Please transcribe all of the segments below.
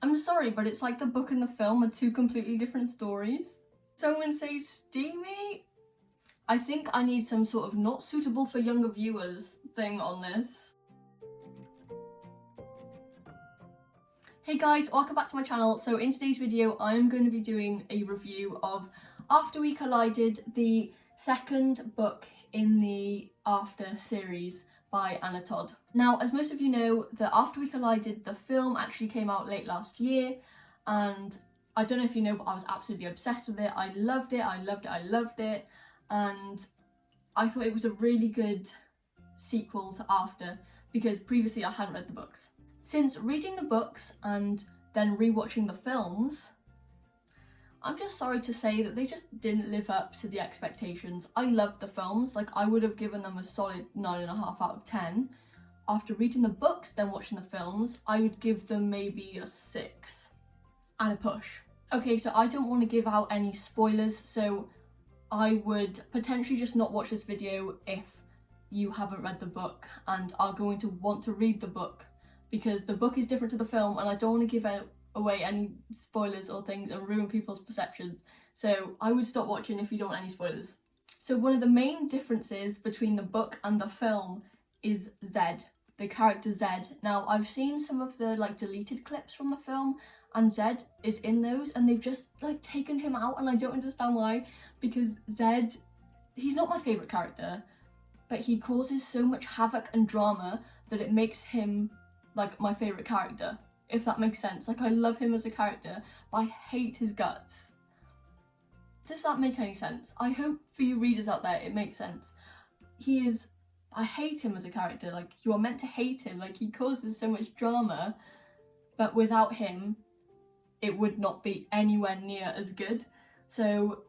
I'm sorry, but it's like the book and the film are two completely different stories. Someone say steamy? I think I need some sort of not suitable for younger viewers thing on this. Hey guys, welcome back to my channel. So in today's video, I'm going to be doing a review of After We Collided, the second book in the After series by Anna Todd. Now, as most of you know, the After We Collided, the film actually came out late last year, and I don't know if you know, but I was absolutely obsessed with it. I loved it, I loved it, I loved it, and I thought it was a really good sequel to After, because previously I hadn't read the books. Since reading the books and then rewatching the films, I'm just sorry to say that they just didn't live up to the expectations. I loved the films, like I would have given them a solid 9.5 out of 10. After reading the books, then watching the films, I would give them maybe a 6 and a push. Okay, so I don't want to give out any spoilers, so I would potentially just not watch this video if you haven't read the book and are going to want to read the book, because the book is different to the film and I don't want to give away any spoilers or things and ruin people's perceptions. So I would stop watching if you don't want any spoilers. So one of the main differences between the book and the film is Zed, the character Zed. Now I've seen some of the deleted clips from the film and Zed is in those, and they've just taken him out, and I don't understand why, because Zed, he's not my favourite character, but he causes so much havoc and drama that it makes him my favourite character, if that makes sense. I love him as a character, but I hate his guts. Does that make any sense? I hope for you readers out there it makes sense. I hate him as a character. You are meant to hate him. He causes so much drama, but without him it would not be anywhere near as good. So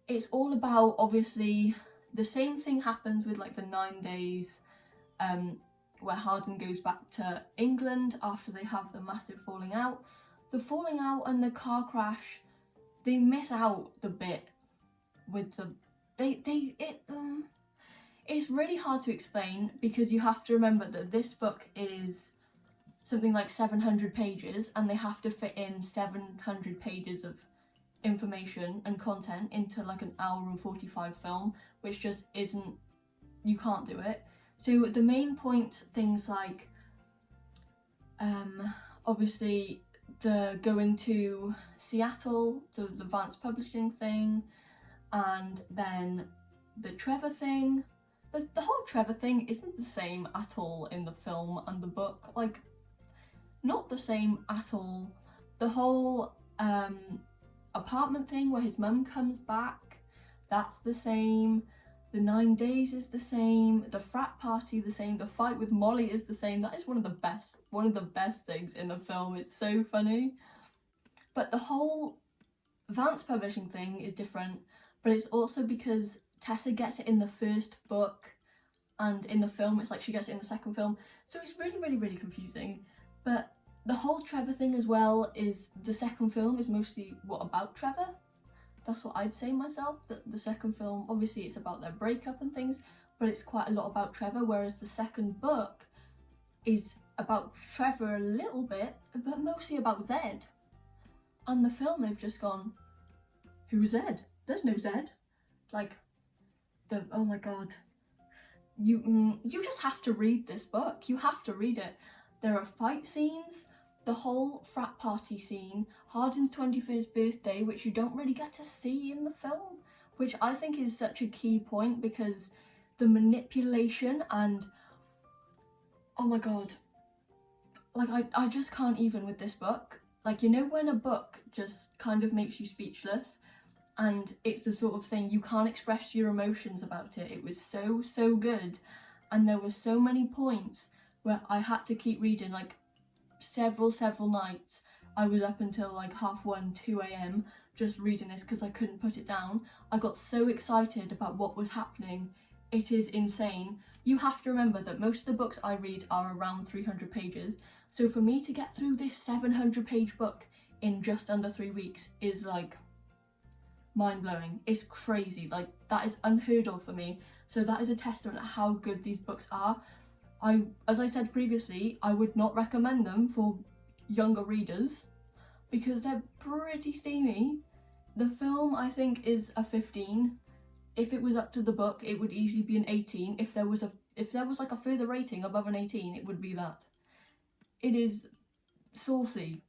it's all about, obviously, the same thing happens with the 9 days, where Hardin goes back to England after they have the massive falling out. The falling out and the car crash, they miss out the bit with the it's really hard to explain, because you have to remember that this book is something like 700 pages and they have to fit in 700 pages of information and content into an hour and 45 film, which just isn't, you can't do it. So the main point, things like obviously the going to Seattle, the Vance Publishing thing, and then the Trevor thing. The whole Trevor thing isn't the same at all in the film and the book, not the same at all. The whole apartment thing where his mum comes back, that's the same. The 9 days is the same. The frat party the same. The fight with Molly is the same. That is one of the best things in the film. It's so funny. But the whole Vance Publishing thing is different, but it's also because Tessa gets it in the first book, and in the film it's she gets it in the second film. So it's really confusing. But the whole Trevor thing as well is, the second film is mostly about Trevor. That's what I'd say myself, that the second film, obviously it's about their breakup and things, but it's quite a lot about Trevor, whereas the second book is about Trevor a little bit, but mostly about Zed. And the film, they've just gone, who's Zed? There's no Zed. Oh my god. You just have to read this book. You have to read it. There are fight scenes, the whole frat party scene, Hardin's 21st birthday, which you don't really get to see in the film, which I think is such a key point, because the manipulation and, oh my god, I just can't even with this book. You know when a book just kind of makes you speechless, and it's the sort of thing you can't express your emotions about it. It was so good, and there were so many points where I had to keep reading, several nights. I was up until 1:30, 2 a.m. just reading this because I couldn't put it down. I got so excited about what was happening. It is insane. You have to remember that most of the books I read are around 300 pages. So for me to get through this 700-page book in just under 3 weeks is mind-blowing. It's crazy. That is unheard of for me. So that is a testament to how good these books are. As I said previously, I would not recommend them for younger readers, because they're pretty steamy. The film, I think, is a 15. If it was up to the book, it would easily be an 18. If there was like a further rating above an 18, it would be that. It is saucy.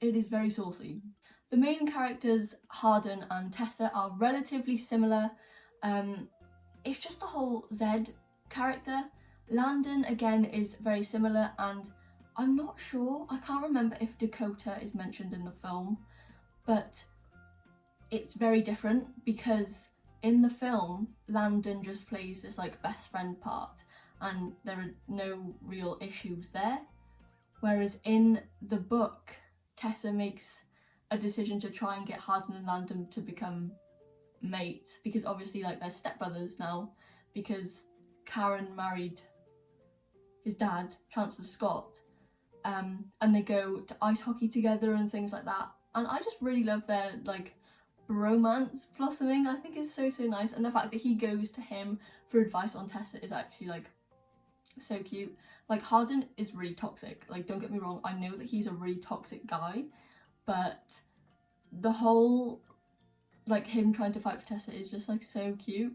It is very saucy. The main characters, Hardin and Tessa, are relatively similar. It's just the whole Zed character. Landon, again, is very similar, and I'm not sure, I can't remember if Dakota is mentioned in the film, but it's very different because in the film, Landon just plays this like best friend part and there are no real issues there. Whereas in the book, Tessa makes a decision to try and get Hardin and Landon to become mates, because obviously like they're stepbrothers now, because Karen married his dad, Chancellor Scott, and they go to ice hockey together and things like that. And I just really love their like bromance blossoming. I think it's so nice, and the fact that he goes to him for advice on Tessa is actually like so cute. Like Hardin is really toxic, like don't get me wrong, I know that he's a really toxic guy, but the whole like him trying to fight for Tessa is just like so cute,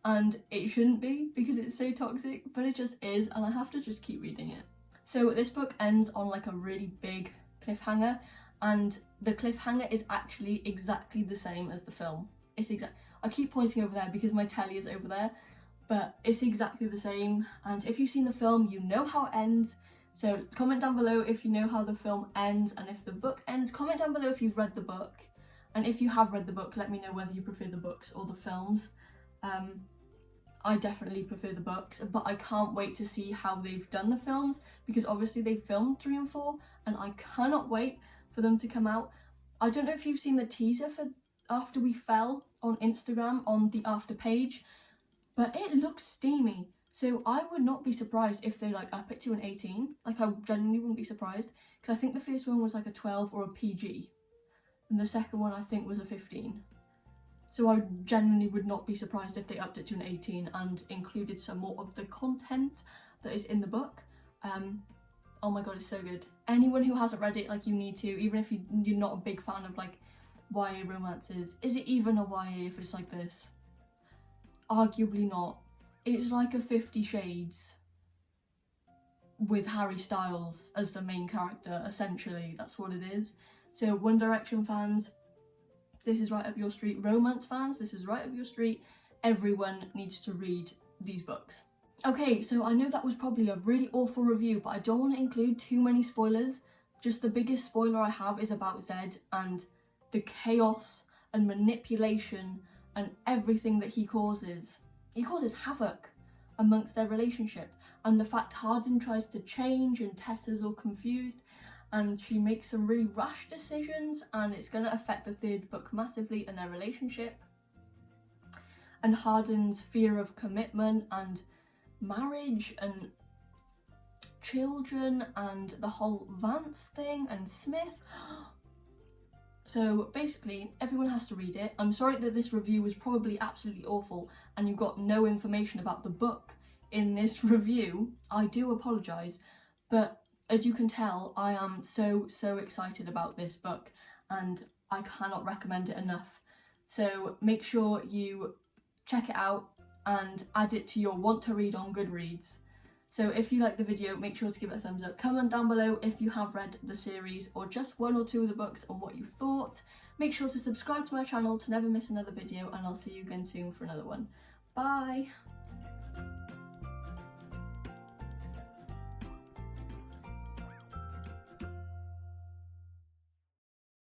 and it shouldn't be because it's so toxic, but it just is, and I have to just keep reading it. So this book ends on like a really big cliffhanger, and the cliffhanger is actually exactly the same as the film. I keep pointing over there because my telly is over there, but it's exactly the same, and if you've seen the film, you know how it ends. So comment down below if you know how the film ends, and if the book ends, comment down below if you've read the book, and if you have read the book, let me know whether you prefer the books or the films. I definitely prefer the books, but I can't wait to see how they've done the films, because obviously they filmed 3 and 4, and I cannot wait for them to come out. I don't know if you've seen the teaser for After We Fell on Instagram on the after page, but it looks steamy. So I would not be surprised if they like up it to an 18. Like I genuinely wouldn't be surprised, because I think the first one was like a 12 or a PG, and the second one I think was a 15. So I genuinely would not be surprised if they upped it to an 18 and included some more of the content that is in the book. Oh my god, it's so good. Anyone who hasn't read it, like you need to, even if you're not a big fan of like YA romances. Is it even a YA if it's like this? Arguably not. It's like a 50 Shades with Harry Styles as the main character, essentially. That's what it is. So One Direction fans, this is right up your street. Romance fans, this is right up your street. Everyone needs to read these books. Okay, so I know that was probably a really awful review, but I don't want to include too many spoilers. Just the biggest spoiler I have is about Zed and the chaos and manipulation and everything that he causes. He causes havoc amongst their relationship, and the fact Hardin tries to change and Tessa's all confused, and she makes some really rash decisions, and it's going to affect the 3rd book massively and their relationship. And Hardin's fear of commitment and marriage and children and the whole Vance thing and Smith. So basically everyone has to read it. I'm sorry that this review was probably absolutely awful and you got no information about the book in this review. I do apologise, but as you can tell, I am so excited about this book and I cannot recommend it enough. So make sure you check it out and add it to your want to read on Goodreads. So if you like the video, make sure to give it a thumbs up. Comment down below if you have read the series or just 1 or 2 of the books and what you thought. Make sure to subscribe to my channel to never miss another video, and I'll see you again soon for another one. Bye!